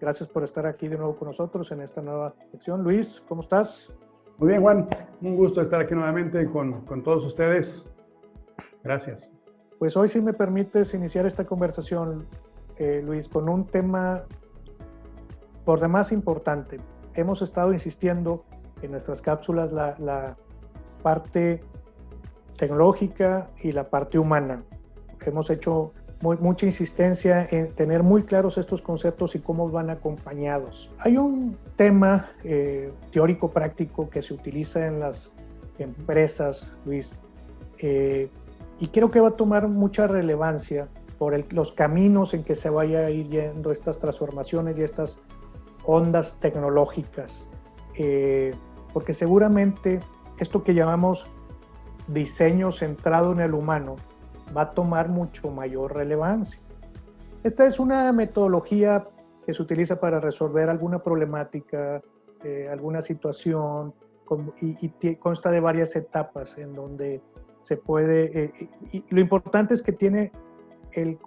Gracias por estar aquí de nuevo con nosotros en esta nueva sección. Luis, ¿cómo estás? Muy bien, Juan. Un gusto estar aquí nuevamente con todos ustedes. Gracias. Pues hoy, si me permites iniciar esta conversación, Luis, con un tema por demás importante. Hemos estado insistiendo en nuestras cápsulas la parte tecnológica y la parte humana. Hemos hecho mucha insistencia en tener muy claros estos conceptos y cómo van acompañados. Hay un tema teórico práctico que se utiliza en las empresas, Luis, y creo que va a tomar mucha relevancia por los caminos en que se vaya a ir yendo estas transformaciones y estas ondas tecnológicas, porque seguramente esto que llamamos diseño centrado en el humano va a tomar mucho mayor relevancia. Esta es una metodología que se utiliza para resolver alguna problemática, alguna situación, y consta de varias etapas en donde se puede, y lo importante es que tiene el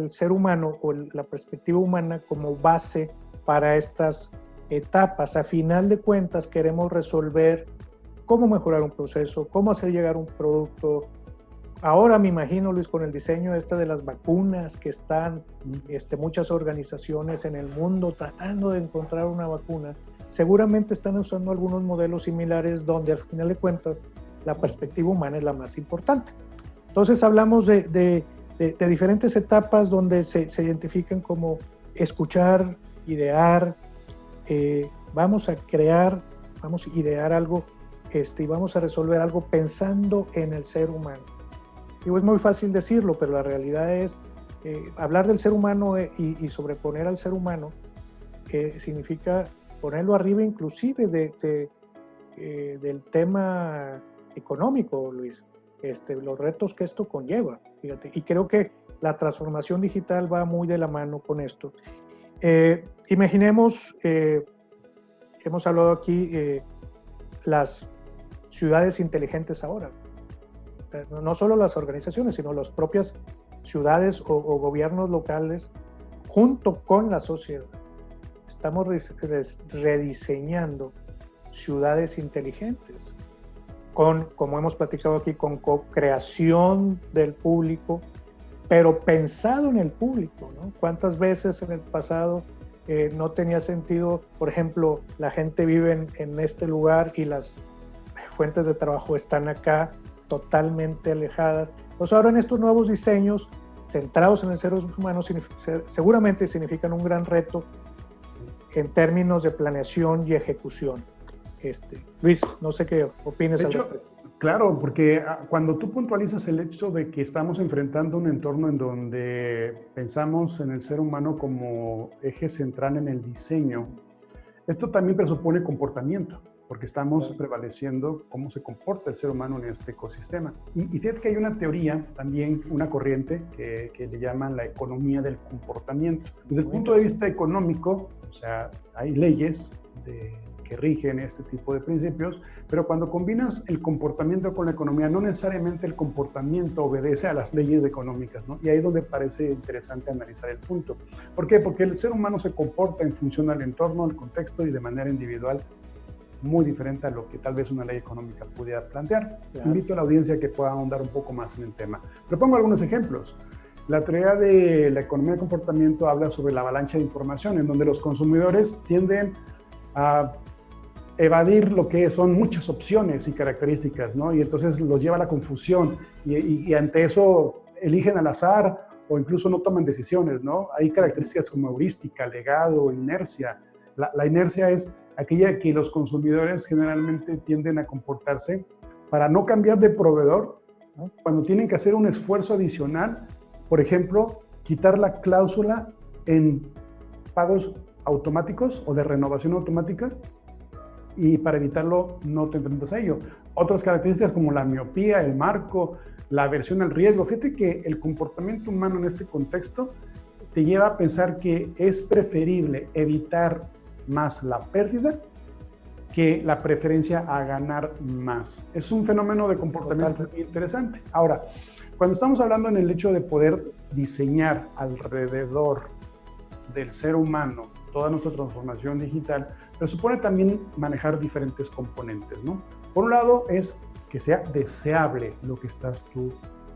ser humano o la perspectiva humana como base para estas etapas. A final de cuentas queremos resolver cómo mejorar un proceso, cómo hacer llegar un producto. Ahora me imagino, Luis, con el diseño de las vacunas que están muchas organizaciones en el mundo tratando de encontrar una vacuna, seguramente están usando algunos modelos similares donde al final de cuentas la perspectiva humana es la más importante. Entonces hablamos de diferentes etapas donde se identifican como escuchar, idear, vamos a crear, vamos a idear algo y vamos a resolver algo pensando en el ser humano. Digo, es muy fácil decirlo, pero la realidad es hablar del ser humano y sobreponer al ser humano significa ponerlo arriba inclusive del tema económico, Luis, los retos que esto conlleva, fíjate, y creo que la transformación digital va muy de la mano con esto. Imaginemos, hemos hablado aquí, las ciudades inteligentes ahora. No solo las organizaciones, sino las propias ciudades o gobiernos locales, junto con la sociedad. Estamos rediseñando ciudades inteligentes, como hemos platicado aquí, con co-creación del público, pero pensado en el público, ¿no? ¿Cuántas veces en el pasado no tenía sentido, por ejemplo, la gente vive en este lugar y las fuentes de trabajo están acá, totalmente alejadas? Pues ahora en estos nuevos diseños centrados en el ser humano seguramente significan un gran reto en términos de planeación y ejecución. Luis, no sé qué opinas al respecto. Claro, porque cuando tú puntualizas el hecho de que estamos enfrentando un entorno en donde pensamos en el ser humano como eje central en el diseño, esto también presupone comportamiento, porque estamos prevaleciendo cómo se comporta el ser humano en este ecosistema. Y fíjate que hay una teoría, también una corriente, que le llaman la economía del comportamiento. Desde el punto de vista económico, o sea, hay leyes que rigen este tipo de principios, pero cuando combinas el comportamiento con la economía, no necesariamente el comportamiento obedece a las leyes económicas, ¿no? Y ahí es donde parece interesante analizar el punto. ¿Por qué? Porque el ser humano se comporta en función al entorno, al contexto y de manera individual, muy diferente a lo que tal vez una ley económica pudiera plantear. Claro. Invito a la audiencia a que pueda ahondar un poco más en el tema. Propongo algunos ejemplos. La teoría de la economía de comportamiento habla sobre la avalancha de información, en donde los consumidores tienden a evadir lo que son muchas opciones y características, ¿no? Y entonces los lleva a la confusión y ante eso eligen al azar o incluso no toman decisiones, ¿no? Hay características como heurística, legado, inercia. La inercia es aquella que los consumidores generalmente tienden a comportarse para no cambiar de proveedor, ¿no? Cuando tienen que hacer un esfuerzo adicional, por ejemplo, quitar la cláusula en pagos automáticos o de renovación automática, y para evitarlo no te enfrentas a ello. Otras características como la miopía, el marco, la aversión al riesgo. Fíjate que el comportamiento humano en este contexto te lleva a pensar que es preferible evitar más la pérdida que la preferencia a ganar más. Es un fenómeno de comportamiento muy interesante. Ahora, cuando estamos hablando en el hecho de poder diseñar alrededor del ser humano toda nuestra transformación digital, pero supone también manejar diferentes componentes, ¿no? Por un lado es que sea deseable lo que estás tú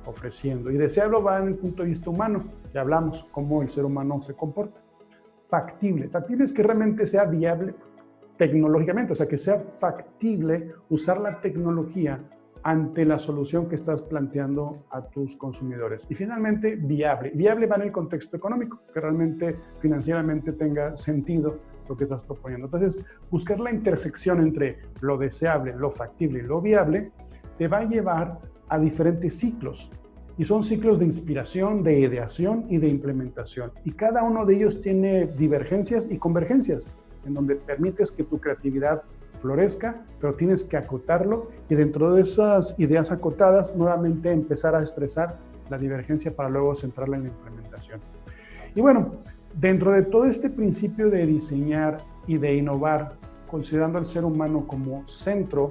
ofreciendo, y deseable va en el punto de vista humano, ya hablamos cómo el ser humano se comporta. Factible es que realmente sea viable tecnológicamente, o sea, que sea factible usar la tecnología ante la solución que estás planteando a tus consumidores. Y finalmente, viable. Viable va en el contexto económico, que realmente financieramente tenga sentido lo que estás proponiendo. Entonces, buscar la intersección entre lo deseable, lo factible y lo viable te va a llevar a diferentes ciclos. Y son ciclos de inspiración, de ideación y de implementación. Y cada uno de ellos tiene divergencias y convergencias, en donde permites que tu creatividad florezca, pero tienes que acotarlo y dentro de esas ideas acotadas nuevamente empezar a estresar la divergencia para luego centrarla en la implementación. Y bueno, dentro de todo este principio de diseñar y de innovar, considerando al ser humano como centro,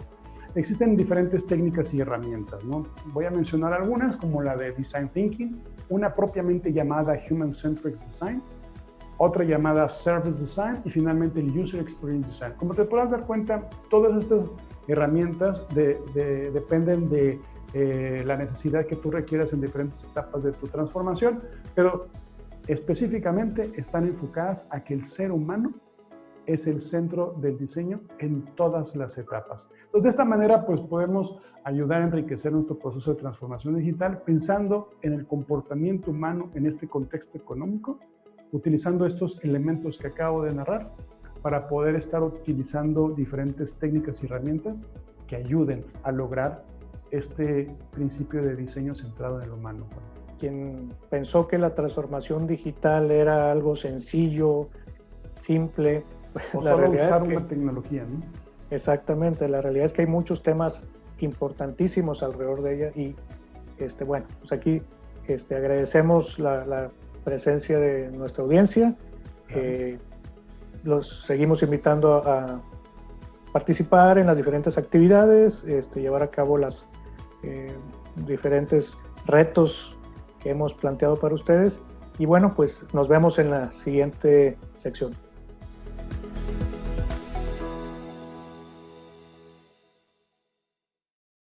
existen diferentes técnicas y herramientas, ¿no? Voy a mencionar algunas como la de Design Thinking, una propiamente llamada Human Centric Design, otra llamada Service Design y finalmente el User Experience Design. Como te podrás dar cuenta, todas estas herramientas dependen de la necesidad que tú requieras en diferentes etapas de tu transformación, pero específicamente están enfocadas a que el ser humano es el centro del diseño en todas las etapas. Entonces, de esta manera, pues podemos ayudar a enriquecer nuestro proceso de transformación digital pensando en el comportamiento humano en este contexto económico, utilizando estos elementos que acabo de narrar para poder estar utilizando diferentes técnicas y herramientas que ayuden a lograr este principio de diseño centrado en el humano. Quien pensó que la transformación digital era algo sencillo, simple, o solo usar una tecnología, ¿no? Exactamente, la realidad es que hay muchos temas importantísimos alrededor de ella y bueno, pues aquí agradecemos la presencia de nuestra audiencia. Los seguimos invitando a participar en las diferentes actividades, llevar a cabo los diferentes retos que hemos planteado para ustedes y bueno, pues nos vemos en la siguiente sección.